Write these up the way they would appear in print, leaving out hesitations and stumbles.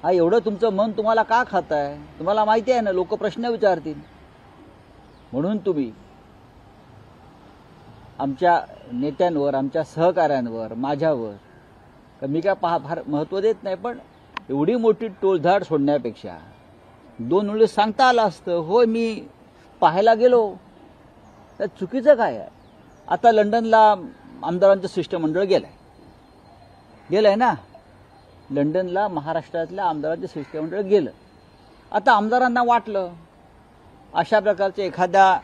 हा एवढं तुमचं मन तुम्हाला का खात आहे? तुम्हाला माहिती आहे ना, लोक प्रश्न विचारतील. म्हणून तुम्ही आमच्या नेत्यांवर, आमच्या सहकाऱ्यांवर, माझ्यावर मी काय फार महत्त्व देत नाही, पण एवढी मोठी टोळधाड सोडण्यापेक्षा 2 वेळेस सांगता आलं असतं, होय मी पाहायला गेलो. त्यात चुकीचं काय आहे? आता लंडनला आमदारांचं शिष्टमंडळ गेलंय ना, लंडनला महाराष्ट्रातल्या आमदारांचं शिष्टमंडळ गेलं. आता आमदारांना वाटलं अशा प्रकारच्या एखाद्या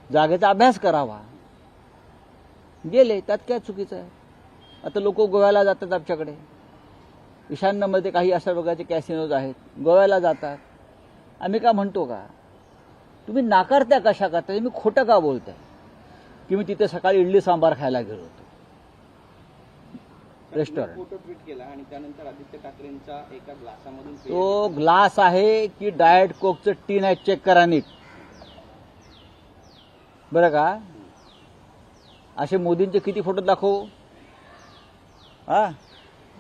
जागेचा अभ्यास करावा, गेले. त्यात काय चुकीचं आहे? आता लोक गोव्याला जातात, आमच्याकडे ईशान्येमध्ये काही अशा प्रकारचे कॅसिनोज आहेत, गोव्याला जातात. आम्ही का म्हणतो का? तुम्ही नाकारत्या कशा करता? तुम्ही खोटं का बोलताय की मी तिथे सकाळी इडली सांबार खायला गेलो होतो रेस्टॉरंट? फोटो ट्विट केला आणि त्यानंतर आदित्य ठाकरेंचा एका ग्लासामधून तो ग्लास आहे की डाएट कोकचं टीन आहे, चेक करा नीट बरं का. असे मोदींचे किती फोटो दाखवू? हा,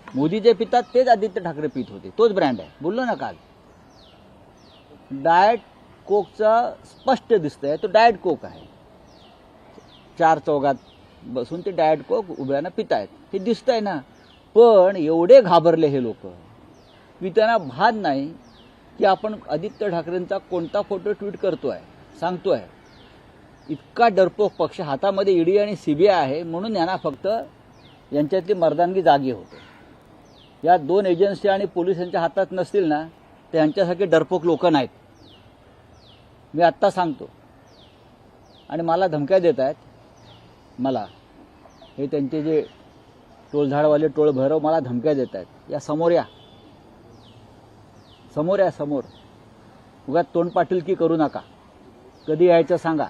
मोदी जे पितात तेच आदित्य ठाकरे पित होते, तोच ब्रँड आहे. बोललो ना काल. डाएट कोकचा स्पष्ट दिसतंय, तो डाएट कोक आहे. 4 चौघात बसून ते डाएट कोक उभ्यानं पितायत, हे दिसतंय ना. पण एवढे घाबरले हे लोक की त्यांना भान नाही की आपण आदित्य ठाकरेंचा कोणता फोटो ट्विट करतोय, सांगतोय. इतका डरपोक पक्ष, हातामध्ये ईडी आणि सीबीआय आहे, म्हणून यांना फक्त यांच्यातली मर्दानगी जागी होते. या 2 एजन्सी आणि पोलीस यांच्या हातात नसतील ना, तर यांच्यासारखे डरपोक लोक नाहीत. मी आत्ता सांगतो. आणि मला धमक्या देत आहेत. मला हे त्यांचे जे टोळझाडवाले टोळ भैरव मला धमक्या देत आहेत. या समोर या, समोर या, समोर. उगाच तोंड पाटीलकी करू नका. कधी यायचं सांगा.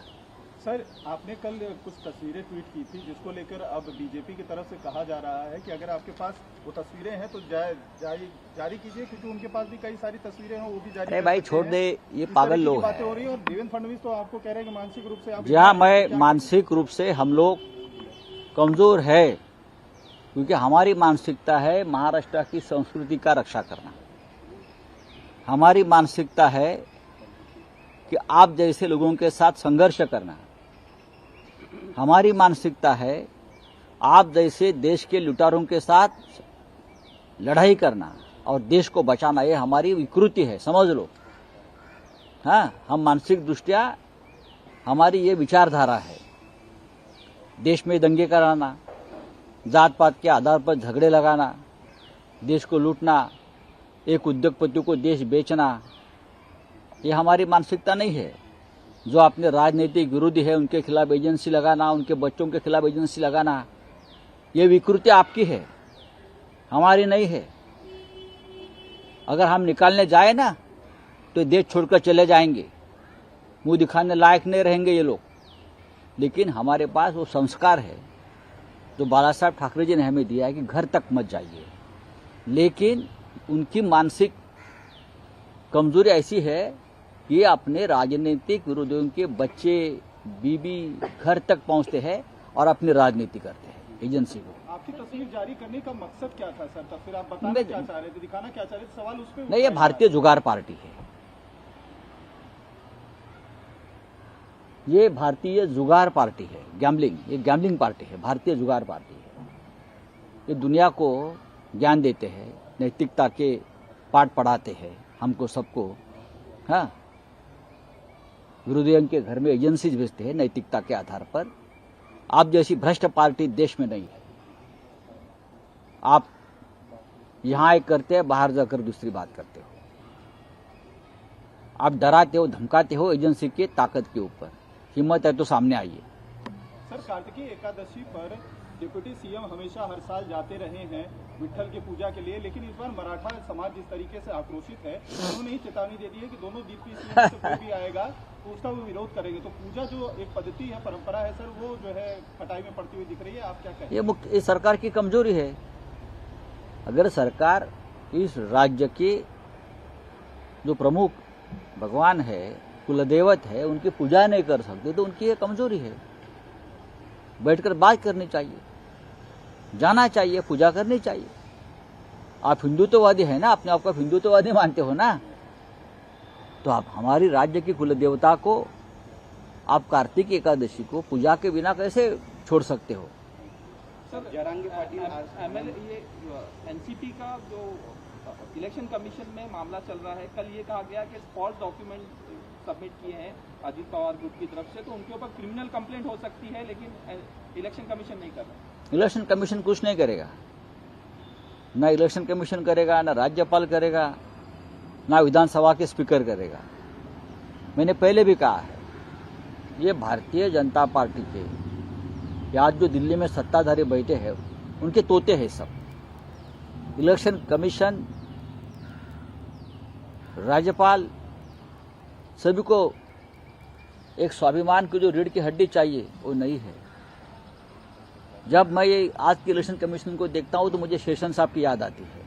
सर, आपने कल कुछ तस्वीरें ट्वीट की थी जिसको लेकर अब बीजेपी की तरफ से कहा जा रहा है कि अगर आपके पास वो तस्वीरें हैं तो जारी कीजिए, क्योंकि उनके पास भी कई सारी तस्वीरें हैं, वो भी जारी। अरे भाई छोड़ दे, ये पागल लोग बातें हो रही है। और देवेंद्र फडणवीस तो आपको कह रहे हैं कि मानसिक रूप से आप। जहाँ मैं मानसिक रूप से हम लोग कमजोर है, क्योंकि हमारी मानसिकता है महाराष्ट्र की संस्कृति का रक्षा करना. हमारी मानसिकता है कि आप जैसे लोगों के साथ संघर्ष करना. हमारी मानसिकता है आप जैसे देश के लुटारों के साथ लड़ाई करना और देश को बचाना. ये हमारी विकृति है, समझ लो. हाँ, हम मानसिक दृष्टिया हमारी ये विचारधारा है. देश में दंगे कराना, जात पात के आधार पर झगड़े लगाना, देश को लूटना, एक उद्योगपति को देश बेचना, ये हमारी मानसिकता नहीं है. जो अपने राजनीतिक विरोधी है उनके खिलाफ एजेंसी लगाना, उनके बच्चों के खिलाफ एजेंसी लगाना, ये विकृति आपकी है, हमारी नहीं है. अगर हम निकालने जाए ना तो देश छोड़कर चले जाएंगे, मुंह दिखाने लायक नहीं रहेंगे ये लोग. लेकिन हमारे पास वो संस्कार है जो बाला साहब ठाकरे जी ने हमें दिया है कि घर तक मत जाइए. लेकिन उनकी मानसिक कमजोरी ऐसी है कि अपने राजनीतिक विरोधियों के बच्चे, बीबी घर तक पहुंचते हैं और अपनी राजनीति करते हैं एजेंसी को. आपकी तस्वीर जारी करने का मकसद क्या था सर? तस्वीर आप बताना क्या चाह रहे थे, दिखाना क्या चाह रहे थे? सवाल उस पे नहीं, ये भारतीय जुगाड़ पार्टी है. ये भारतीय जुगाड़ पार्टी है, गैम्बलिंग, ये गैम्बलिंग पार्टी है, भारतीय जुगाड़ पार्टी है. ये दुनिया को ज्ञान देते हैं, नैतिकता के पाठ पढ़ाते हैं हमको सबको. हाँ, विरोधियों के घर में एजेंसीज भेजते हैं नैतिकता के आधार पर. आप जैसी भ्रष्ट पार्टी देश में नहीं है. आप यहां एक करते हैं, बाहर जाकर दूसरी बात करते हो. आप डराते हो, धमकाते हो एजेंसी की ताकत के ऊपर. हिम्मत है तो सामने आइए. सर, कार्तिकी एकादशी पर डिप्टी सीएम हमेशा हर साल जाते रहे हैं विट्ठल की पूजा के लिए, लेकिन इस बार मराठा समाज जिस तरीके से आक्रोशित है, उन्होंने ही चेतावनी दे दी है कि दोनों डिप्टी सीएम से कोई भी आएगा तो उसका वो विरोध करेंगे. तो पूजा जो एक पद्धति है, परंपरा है सर, वो जो है खटाई में पड़ती हुई दिख रही है. आप क्या कहें? ये सरकार की कमजोरी है. अगर सरकार इस राज्य के जो प्रमुख भगवान है, कुलदेवत है, उनकी पूजा नहीं कर सकते तो उनकी ये कमजोरी है. बैठकर बात करनी चाहिए, जाना चाहिए, पूजा करनी चाहिए. आप हिंदुत्ववादी है ना, अपने आप को हिंदुत्ववादी मानते हो ना, तो आप हमारी राज्य की कुल देवता को, आप कार्तिक एकादशी को पूजा के बिना कैसे छोड़ सकते हो? सर जरांगे पाटिल आज एमएलए ये एनसीपी का जो इलेक्शन कमीशन में मामला चल रहा है, कल ये कहा गया कि फॉल्स डॉक्यूमेंट सबमिट किए हैं अजित पवार ग्रुप की तरफ से, तो उनके ऊपर क्रिमिनल कंप्लेंट हो सकती है, लेकिन इलेक्शन कमीशन नहीं कर रहा। इलेक्शन कमीशन कुछ नहीं करेगा, ना इलेक्शन कमीशन करेगा, ना राज्यपाल करेगा, ना विधानसभा के स्पीकर करेगा। मैंने पहले भी कहा है, ये भारतीय जनता पार्टी के आज जो दिल्ली में सत्ताधारी बैठे हैं उनके तोते हैं सब। इलेक्शन कमीशन, राज्यपाल, सभी को एक स्वाभिमान की जो रीढ़ की हड्डी चाहिए वो नहीं है। जब मैं ये आज के इलेक्शन कमीशन को देखता हूं तो मुझे शेषन साहब की याद आती है।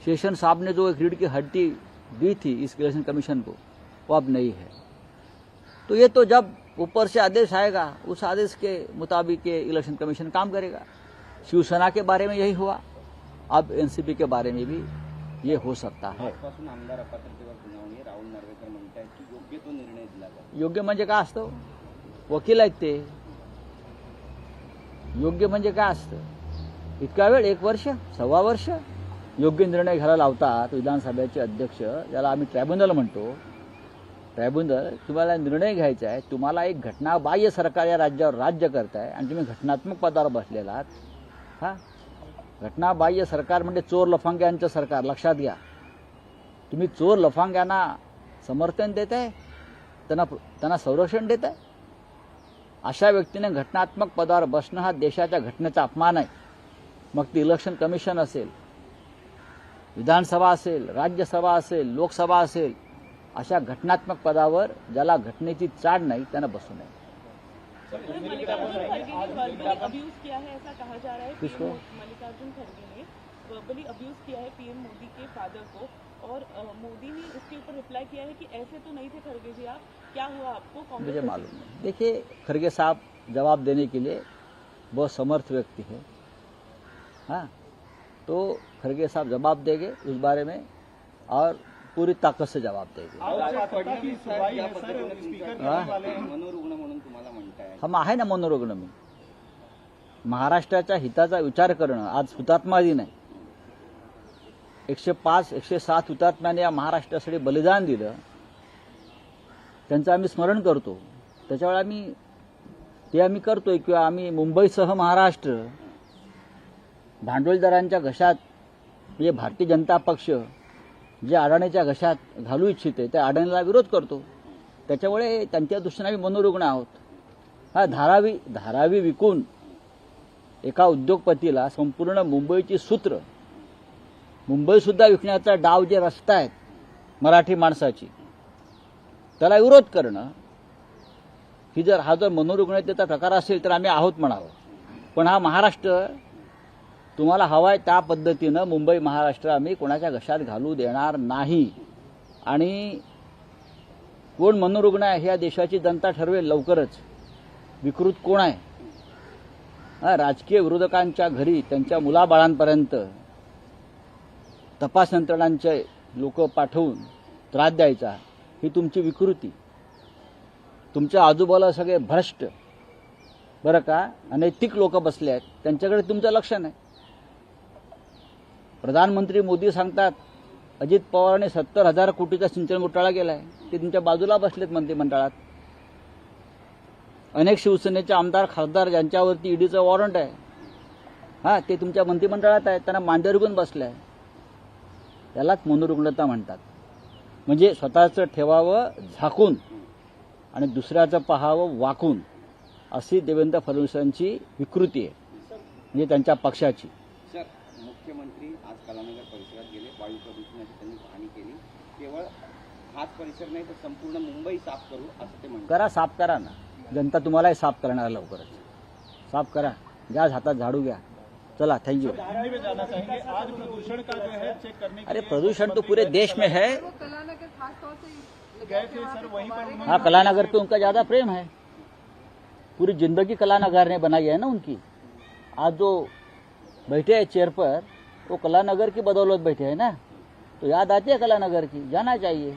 शेषन साहब ने जो एक रीढ़ की हड्डी दी थी इस इलेक्शन कमीशन को, वो अब नहीं है। तो ये तो जब ऊपर से आदेश आएगा उस आदेश के मुताबिक ये इलेक्शन कमीशन काम करेगा। शिवसेना के बारे में यही हुआ, अब एनसीपी के बारे में भी ये हो सकता है। आजपासून आमदार अपात्रतेवर सुनावणी, राहुल नार्वेकर म्हणतात की योग्य तो निर्णय दिला जातो। योग्य म्हणजे काय असतं? वकील आहेत ते। योग्य म्हणजे काय असतं? इतका वेळ, 1 वर्ष, 1.25 वर्ष योग्य निर्णय घ्यायला लावतात विधानसभेचे अध्यक्ष, ज्याला आम्ही ट्रायब्युनल म्हणतो। ट्रायब्युनल, तुम्हाला निर्णय घ्यायचा आहे, तुम्हाला एक घटनाबाह्य सरकार या राज्यावर राज्य करताय आणि तुम्ही घटनात्मक पदावर बसलेला आहात। हा, घटनाबाह्य सरकार म्हणजे चोर लफंग्यांचं सरकार, लक्षात घ्या। तुम्ही चोर लफंग्यांना समर्थन देताय, त्यांना संरक्षण देताय। अशा व्यक्तीने घटनात्मक पदावर बसणं हा देशाच्या घटनेचा अपमान आहे। मग ती इलेक्शन कमिशन असेल, विधानसभा असेल, राज्यसभा असेल, लोकसभा असेल, अशा घटनात्मक पदावर ज्याला घटनेची चाड नाही त्यांना बसू नये। अब्यूज किया है ऐसा कहा जा रहा है। किसको? मल्लिकार्जुन खड़गे ने वर्बली अब्यूज किया है पीएम मोदी के फादर को, और मोदी ने उसके ऊपर रिप्लाई किया है कि ऐसे तो नहीं थे खड़गे जी आप, क्या हुआ आपको? कांग्रेस मुझे मालूम नहीं। देखिए, खड़गे साहब जवाब देने के लिए बहुत समर्थ व्यक्ति है। हाँ, तो खड़गे साहब जवाब देंगे उस बारे में, और पूरी ताकत से जवाब देंगे। फडणवीस साहेब या पद्धतीने स्पीकर करने वाले हैं। मनोरुग्ण म्हणून तुम्हाला म्हणताय। हम आहे ना मनोरुग्ण मी। महाराष्ट्राच्या हिताचा विचार करणं, आज हुतात्मा दिन आहे। 105, 107 हुतात्म्याने या महाराष्ट्रासाठी बलिदान दिलं, त्यांचं आम्ही स्मरण करतो। त्याच्यावेळी आम्ही करतोय किंवा आम्ही मुंबईसह महाराष्ट्र भांडवलदारांच्या घशात, म्हणजे भारतीय जनता पक्ष जे अडाणीच्या घशात घालू इच्छिते त्या अडाणीला विरोध करतो। त्याच्यामुळे त्यांच्या दृष्टीने आम्ही मनोरुग्ण आहोत। हा, धारावी विकून एका उद्योगपतीला संपूर्ण मुंबईची सूत्र, मुंबई सुद्धा विकण्याचा डाव जे रचतायत मराठी माणसाची, त्याला विरोध करणं ही हा जर मनोरुग्णतेचा प्रकार असेल तर आम्ही आहोत म्हणावं। पण हा महाराष्ट्र तुम्हाला हवाय त्या पद्धतीनं मुंबई महाराष्ट्र आम्ही कोणाच्या घशात घालू देणार नाही। आणि कोण मनोरुग्ण आहे या देशाची जनता ठरवेल लवकरच। विकृत कोण आहे? राजकीय विरोधकांच्या घरी त्यांच्या मुलाबाळांपर्यंत तपास यंत्रणांचे लोक पाठवून त्रास द्यायचा, ही तुमची विकृती। तुमच्या आजूबाजूला सगळे भ्रष्ट, बरं का, अनैतिक लोक बसले आहेत, त्यांच्याकडे तुमचं लक्ष नाही। प्रधानमंत्री मोदी सांगतात अजित पवारांनी 70,000 कोटीचा सिंचन घोटाळा केलाय, ते तुमच्या बाजूला बसलेत मंत्रिमंडळात। अनेक शिवसेनेचे आमदार खासदार ज्यांच्यावरती ईडीचं वॉरंट आहे, हा, ते तुमच्या मंत्रिमंडळात आहेत, त्यांना मांडीवर घेऊन बसले। त्यालाच मनोरुग्णता म्हणतात। म्हणजे स्वतःचं ठेवावं झाकून आणि दुसऱ्याचं पाहावं वाकून, अशी देवेंद्र फडणवीसांची विकृती आहे, म्हणजे त्यांच्या पक्षाची। सर, मुख्यमंत्री आज कलानगर परिसरात गेले, वायू प्रदूषणाची त्यांनी पाहणी केली। केवळ हाच परिसर नाही तर संपूर्ण मुंबई साफ करू असं ते म्हणतात। करा, साफ करा ना, जनता तुम्हालाही साफ करणार लवकरच। साफ करा, घ्या हातात झाडू घ्या, चला, थैंक यू। दिल्ली में जाना चाहेंगे, आज प्रदूषण का जो है चेक करने के अरे लिए प्रदूषण तो पूरे देश में है। कलानगर खासतौर से गए थे सर, वहीं पर उन्होंने हाँ, कलानगर पे उनका ज्यादा प्रेम है, पूरी जिंदगी कलानगर ने बनाई है ना उनकी। आज जो बैठे हैं चेयर पर, वो कलानगर की बदौलत बैठे हैं ना, तो याद आती है कलानगर की, जाना चाहिए।